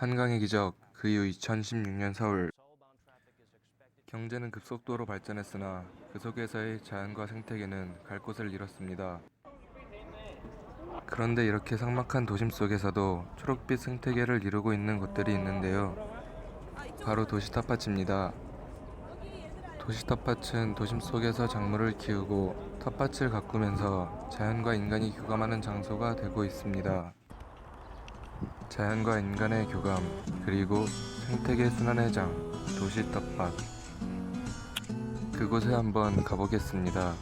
한강의 기적, 그 이후 2016년 서울. 경제는 급속도로 발전했으나 그 속에서의 자연과 생태계는 갈 곳을 잃었습니다. 그런데 이렇게 삭막한 도심 속에서도 초록빛 생태계를 이루고 있는 곳들이 있는데요. 바로 도시 텃밭입니다. 도시 텃밭은 도심 속에서 작물을 키우고 텃밭을 가꾸면서 자연과 인간이 교감하는 장소가 되고 있습니다. 자연과 인간의 교감, 그리고 생태계 순환의 장, 도시 텃밭. 그곳에 한번 가보겠습니다.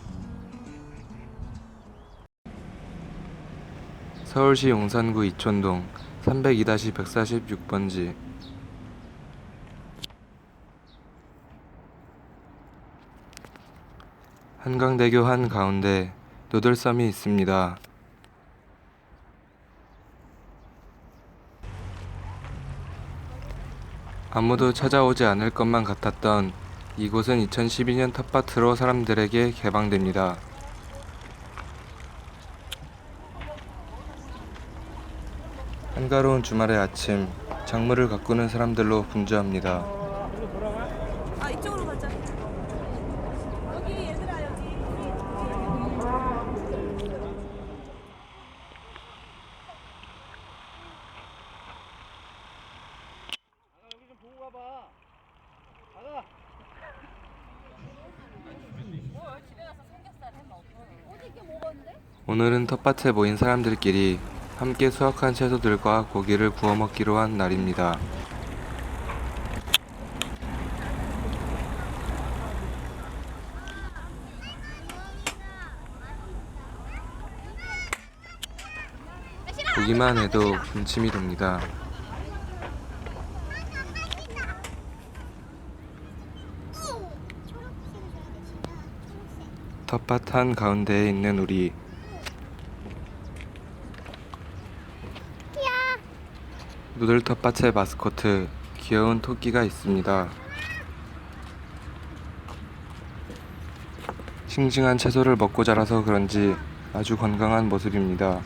서울시 용산구 이촌동 302-146번지. 한강대교 한가운데 노들섬이 있습니다. 아무도 찾아오지 않을 것만 같았던 이곳은 2012년 텃밭으로 사람들에게 개방됩니다. 한가로운 주말의 아침, 작물을 가꾸는 사람들로 분주합니다. 이쪽으로 가자. 여기 얘들아 여기. 여기 좀 보고 가봐. 가가. 오늘은 텃밭에 모인 사람들끼리 함께 수확한 채소들과 고기를 구워 먹기로 한 날입니다. 보기만 해도 군침이 돕니다. 텃밭 한 가운데에 있는 우리. 누들 텃밭의 마스코트, 귀여운 토끼가 있습니다. 싱싱한 채소를 먹고 자라서 그런지 아주 건강한 모습입니다.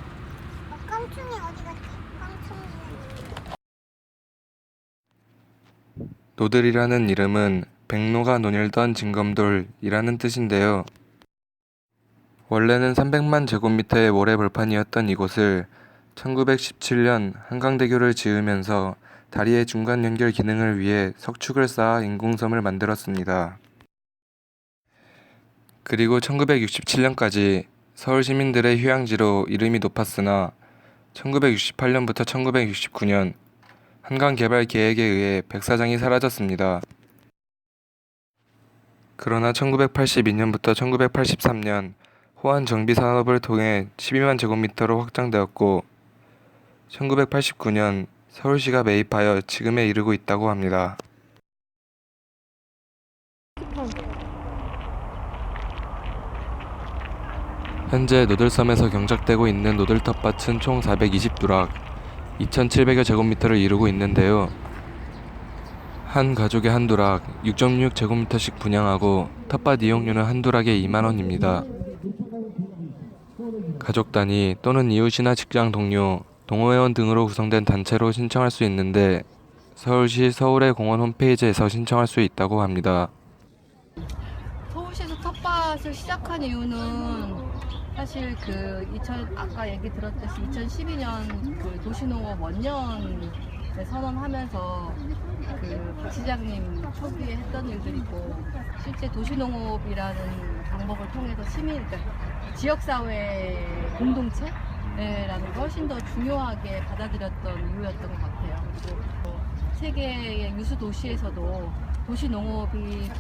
깡충이 어디 갔지? 깡충이. 노들이라는 이름은 백로가 논일던 징검돌이라는 뜻인데요. 원래는 300만 제곱미터의 모래 벌판이었던 이곳을 1917년 한강대교를 지으면서 다리의 중간 연결 기능을 위해 석축을 쌓아 인공섬을 만들었습니다. 그리고 1967년까지 서울 시민들의 휴양지로 이름이 높았으나 1968년부터 1969년 한강 개발 계획에 의해 백사장이 사라졌습니다. 그러나 1982년부터 1983년 호안 정비 산업을 통해 12만 제곱미터로 확장되었고 1989년 서울시가 매입하여 지금에 이르고 있다고 합니다. 현재 노들섬에서 경작되고 있는 노들 텃밭은 총 420두락, 2,700여 제곱미터를 이루고 있는데요. 한 가족에 한 두락, 6.6 제곱미터씩 분양하고 텃밭 이용료는 한 두락에 2만원입니다. 가족 단위 또는 이웃이나 직장 동료, 동호회원 등으로 구성된 단체로 신청할 수 있는데 서울시 서울의 공원 홈페이지에서 신청할 수 있다고 합니다. 서울시에서 텃밭을 시작한 이유는 사실 아까 얘기 들었듯이 2012년 그 도시농업 원년에 선언하면서 박 시장님 초기에 했던 일들이고, 실제 도시농업이라는 방법을 통해서 그러니까 지역사회 공동체라는 걸 훨씬 더 중요하게 받아들였던 이유였던 것 같아요. 그리고 세계의 유수 도시에서도 도시농업이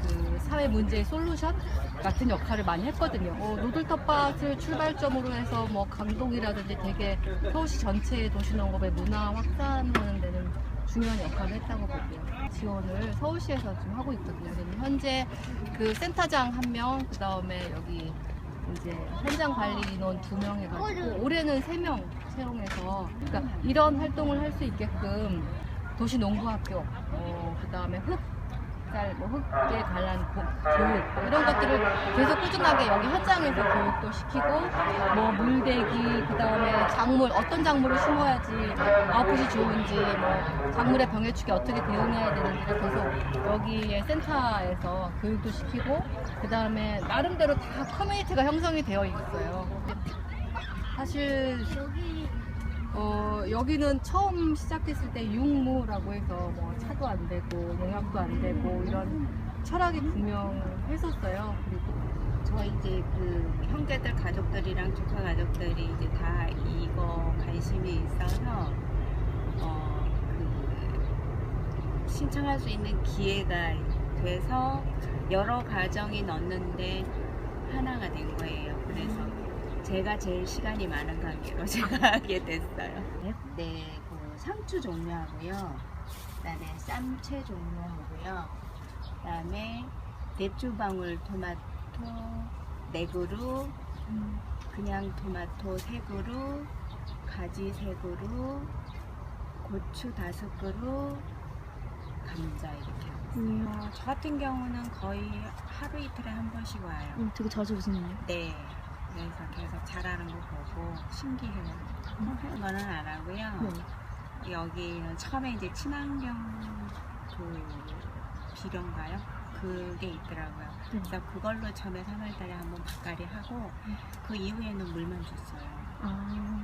사회 문제의 솔루션 같은 역할을 많이 했거든요. 노들 텃밭을 출발점으로 해서 강동이라든지 되게 서울시 전체의 도시농업의 문화 확산하는 데는 중요한 역할을 했다고 보고요. 지원을 서울시에서 지금 하고 있거든요. 현재 센터장 1명, 그 다음에 여기 이제 현장 관리 인원 2명 해가지고 올해는 3명 채용해서, 그러니까 이런 활동을 할 수 있게끔 도시농부학교, 그 다음에 뱃살, 뭐 흙에 관한 교육 뭐 이런 것들을 계속 꾸준하게 여기 현장에서 교육도 시키고 뭐 물대기 그다음에 작물 어떤 작물을 심어야지 아웃풋이 좋은지 뭐 작물의 병해축에 어떻게 대응해야 되는지를 계속 여기의 센터에서 교육도 시키고 그다음에 나름대로 다 커뮤니티가 형성이 되어 있어요. 사실 여기는 처음 시작했을 때 육무라고 해서 뭐 차도 안 되고 농약도 안 되고 이런 철학이 분명했었어요. 그리고 저희 이제 그 형제들 가족들이랑 조카 가족들이 이제 다 이거 관심이 있어서 그 신청할 수 있는 기회가 돼서 여러 가정이 넣는데 하나가 된 거예요. 그래서 제가 제일 시간이 많은 가게로 제가 하게 됐어요. 네, 그 상추 종류하고요. 그다음에 쌈채 종류하고요. 그다음에 대추방울 토마토 4그루, 그냥 토마토 3그루, 가지 3그루, 고추 5그루, 감자 이렇게 하고 있어요. 저 같은 경우는 거의 하루 이틀에 한 번씩 와요. 되게 자주 오시네요. 네. 그래서 계속 자라는 거 보고 신기해요. 그거는 안 하고요. 여기는 처음에 이제 친환경 그 비료인가요? 그게 있더라고요. 그래서 그걸로 처음에 3월달에 한번 밭갈이 하고 그 이후에는 물만 줬어요.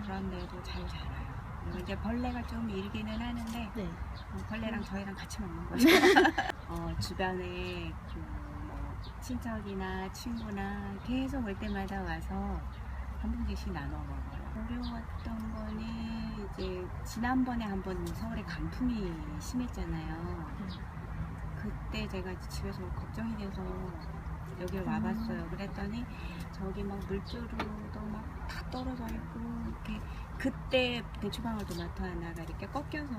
그런데도 잘 자라요. 그리고 이제 벌레가 좀 일기는 하는데 벌레랑 저희랑 같이 먹는 거죠. 주변에 뭐 친척이나 친구나 계속 올 때마다 와서 한 봉지씩 나눠 먹어요. 어려웠던 거는 이제 지난번에 한번 서울에 강풍이 심했잖아요. 그때 제가 집에서 걱정이 돼서 여기 와봤어요. 그랬더니 저기 막 물주로도 막 다 떨어져 있고 이렇게 그때 대추방울 토마토 하나가 이렇게 꺾여서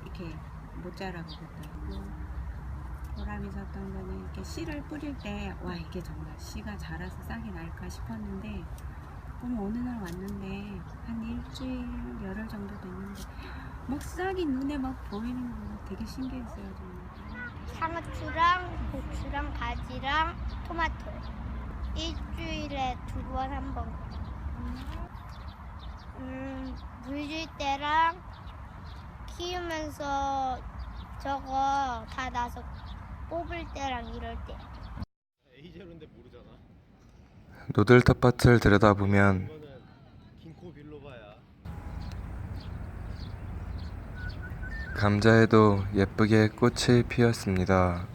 이렇게 못 자라고 그랬더라고요. 보람이 있었던 거는 이렇게 씨를 뿌릴 때 와 이게 정말 씨가 자라서 싹이 날까 싶었는데 어느 날 왔는데 한 일주일 열흘 정도 됐는데 막 싹이 눈에 막 보이는 거 되게 신기했어요. 정말. 상추랑 고추랑 가지랑 토마토 일주일에 2번 1번 물 줄 때랑 키우면서 저거 다 나서 뽑을 때랑 이럴 때 A제로인데 모르잖아. 노들 텃밭을 들여다보면 이거는 긴코 빌로바야. 감자에도 예쁘게 꽃이 피었습니다.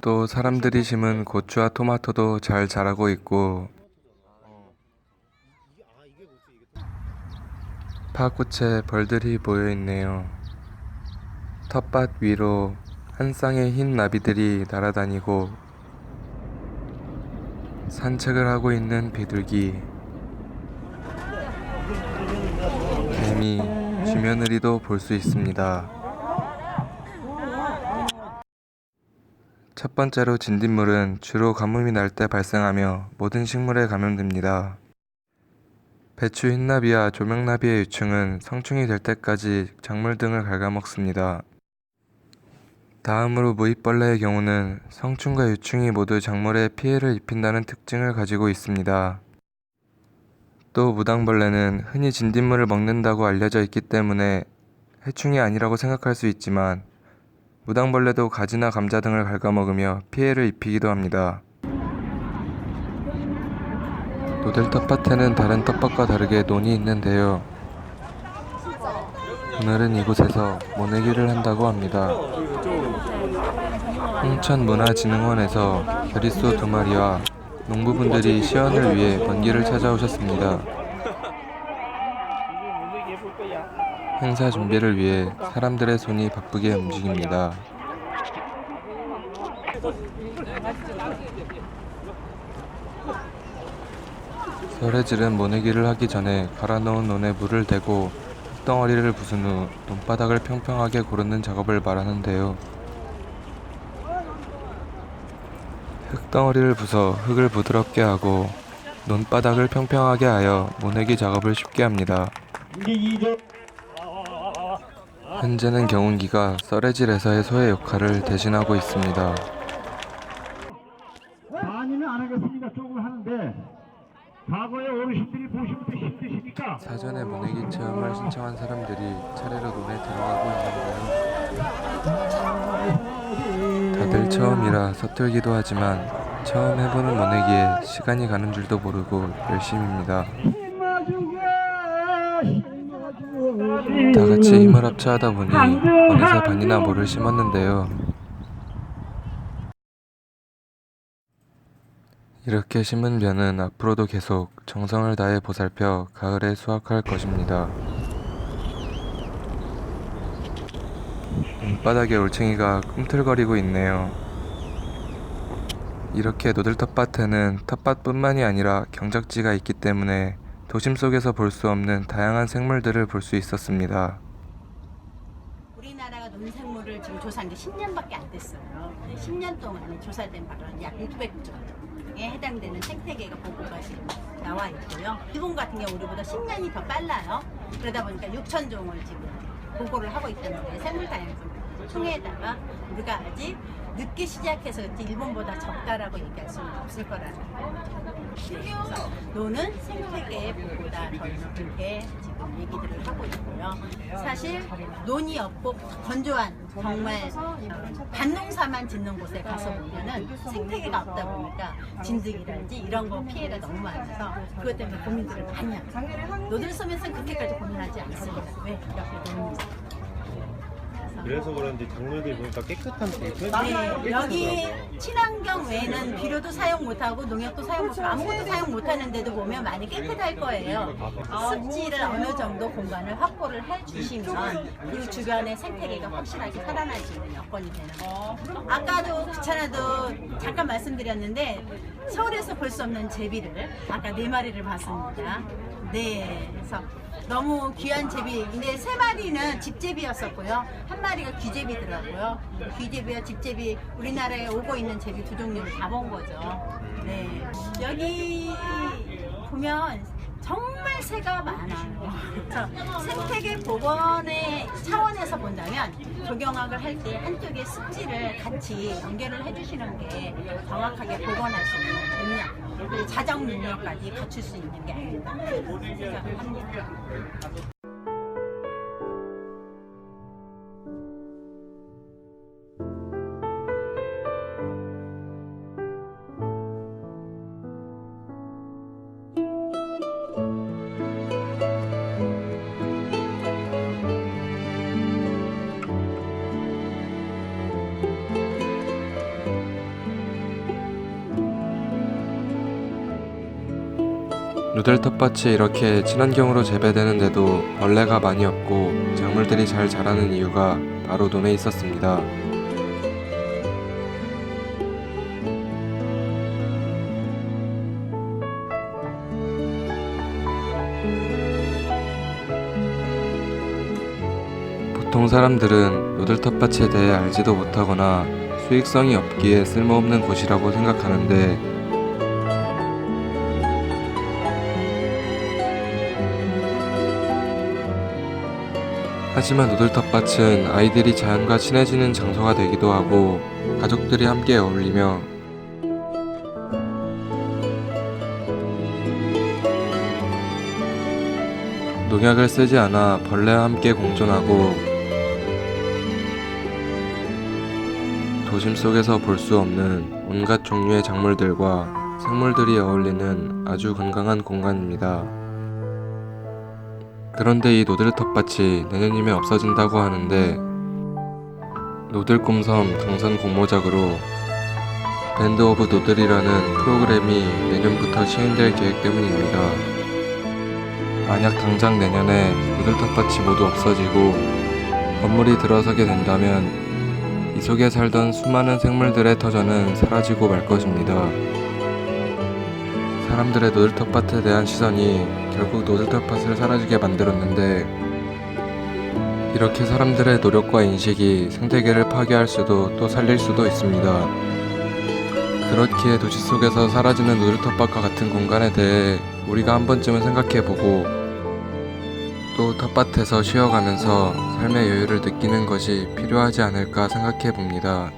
또 사람들이 심은 고추와 토마토도 잘 자라고 있고 이게 뭐지? 이게 파꽃에 벌들이 모여 있네요. 텃밭 위로 한 쌍의 흰 나비들이 날아다니고 산책을 하고 있는 비둘기, 개미, 쥐며느리도 볼 수 있습니다. 첫 번째로 진딧물은 주로 가뭄이 날 때 발생하며 모든 식물에 감염됩니다. 배추 흰나비와 조명나비의 유충은 성충이 될 때까지 작물 등을 갉아먹습니다. 다음으로 무잎벌레의 경우는 성충과 유충이 모두 작물에 피해를 입힌다는 특징을 가지고 있습니다. 또 무당벌레는 흔히 진딧물을 먹는다고 알려져 있기 때문에 해충이 아니라고 생각할 수 있지만 무당벌레도 가지나 감자 등을 갉아먹으며 피해를 입히기도 합니다. 노들 텃밭에는 다른 텃밭과 다르게 논이 있는데요. 오늘은 이곳에서 모내기를 한다고 합니다. 홍천문화진흥원에서 베리소 2마리와 농부분들이 시연을 위해 번기를 찾아오셨습니다. 행사 준비를 위해 사람들의 손이 바쁘게 움직입니다. 설해질은 모내기를 하기 전에 갈아놓은 논에 물을 대고 흙덩어리를 부순 후 논바닥을 평평하게 고르는 작업을 말하는데요. 흙덩어리를 부숴 흙을 부드럽게 하고 논바닥을 평평하게 하여 모내기 작업을 쉽게 합니다. 현재는 경운기가 썰해질에서의 소의 역할을 대신하고 있습니다. 많이는 안 하겠습니다. 조금 하는데 과거에 어르신들이 보시면서 힘드시니까 사전에 모내기 체험을 신청한 사람들이 차례로 논에 들어가고 있는데요. 다들 처음이라 서툴기도 하지만 처음 해보는 모내기에 시간이 가는 줄도 모르고 열심입니다. 다 같이 힘을 합쳐 하다 보니 어느새 반이나 모를 심었는데요. 이렇게 심은 벼는 앞으로도 계속 정성을 다해 보살펴 가을에 수확할 것입니다. 바닥에 올챙이가 꿈틀거리고 있네요. 이렇게 노들 텃밭에는 텃밭뿐만이 아니라 경작지가 있기 때문에 도심 속에서 볼 수 없는 다양한 생물들을 볼 수 있었습니다. 우리나라가 논생물을 지금 조사한 게 10년밖에 안 됐어요. 10년 동안에 조사된 바로는 약 600종에 해당되는 생태계가 보고가 지금 나와 있고요. 일본 같은 경우 우리보다 10년이 더 빨라요. 그러다 보니까 6,000종을 지금 보고를 하고 있다는 게 생물 다양성 통해다가 우리가 아직 늦게 시작해서 일본보다 적다라고 얘기할 수는 없을 거라는 거죠. 그래서 노는 생태계의 보고다 저희는 그렇게 지금 얘기들을 하고 있고요. 사실 논이 없고 건조한 정말 밭농사만 짓는 곳에 가서 보면은 생태계가 없다 보니까 진드기랄지 이런 거 피해가 너무 많아서 그것 때문에 고민들을 많이 합니다. 노들 소면서는 그렇게까지 고민하지 않습니다. 왜 이렇게 노는지. 그래서 그런지 작물들 보니까 깨끗한 불 네, 여기 친환경 외에는 비료도 사용 못하고 농약도 사용 못하고 아무것도 사용 못하는데도 보면 많이 깨끗할 거예요. 습지를 어느 정도 공간을 확보를 해주시면 그 주변의 생태계가 확실하게 살아날 수 있는 여건이 되는 거예요. 아까도 귀찮아도 잠깐 말씀드렸는데 서울에서 볼 수 없는 제비를 아까 4마리를 봤습니다. 네, 그래서 너무 귀한 제비. 근데 3마리는 집제비였었고요. 1마리가 귀제비더라고요. 귀제비와 집제비, 우리나라에 오고 있는 제비 두 종류를 다 본 거죠. 네. 여기 보면 정말 새가 많아요. 그래서 생태계 복원의 차원에서 본다면 조경학을 할 때 한쪽에 습지를 같이 연결을 해주시는 게 정확하게 복원할 수 있는 능력, 그리고 자정 능력까지 갖출 수 있는 게 아닐까 생각을 합니다. 누들 텃밭이 이렇게 친환경으로 재배되는데도 벌레가 많이 없고 작물들이 잘 자라는 이유가 바로 논에 있었습니다. 보통 사람들은 누들 텃밭에 대해 알지도 못하거나 수익성이 없기에 쓸모없는 곳이라고 생각하는데 하지만 누들 텃밭은 아이들이 자연과 친해지는 장소가 되기도 하고 가족들이 함께 어울리며 농약을 쓰지 않아 벌레와 함께 공존하고 도심 속에서 볼 수 없는 온갖 종류의 작물들과 생물들이 어울리는 아주 건강한 공간입니다. 그런데 이 노들 텃밭이 내년이면 없어진다고 하는데 노들꿈섬 당선 공모작으로 밴드 오브 노들이라는 프로그램이 내년부터 시행될 계획 때문입니다. 만약 당장 내년에 노들 텃밭이 모두 없어지고 건물이 들어서게 된다면 이 속에 살던 수많은 생물들의 터전은 사라지고 말 것입니다. 사람들의 노들 텃밭에 대한 시선이 결국 노들 텃밭을 사라지게 만들었는데 이렇게 사람들의 노력과 인식이 생태계를 파괴할 수도 또 살릴 수도 있습니다. 그렇기에 도시 속에서 사라지는 노들 텃밭과 같은 공간에 대해 우리가 한 번쯤은 생각해보고 또 텃밭에서 쉬어가면서 삶의 여유를 느끼는 것이 필요하지 않을까 생각해 봅니다.